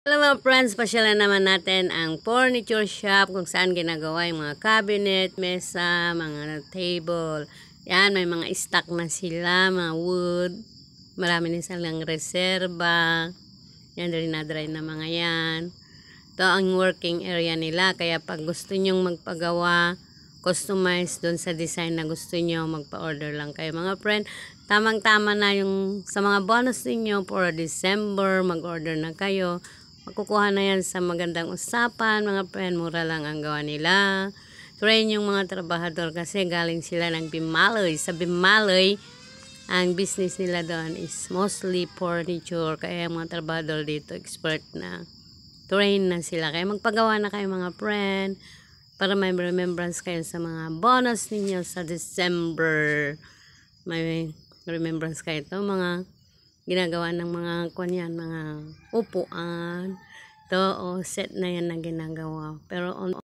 Hello mga friends, pasyalan naman natin ang furniture shop kung saan ginagawa yung mga cabinet, mesa, mga table. Yan, may mga stock na sila, mga wood. Marami din silang reserba. Yan, rin-dry na mga yan. Ito ang working area nila. Kaya pag gusto nyong magpagawa, customize doon sa design na gusto nyo, magpa-order lang kayo mga friend. Tamang-tama na yung sa mga bonus ninyo for December, mag-order na kayo. Makukuha na yan sa magandang usapan, mga friend. Mura lang ang gawa nila. Train yung mga trabahador kasi galing sila ng Bimaloy. Sa Bimaloy, ang business nila doon is mostly furniture. Kaya yung mga trabahador dito, expert na. Train na sila. Kaya magpagawa na kayo mga friend. Para may remembrance kayo sa mga bonus ninyo sa December. May remembrance kayo ito. Mga ginagawa ng mga kunyan, mga upuan. Ito, set na yan na ginagawa. Pero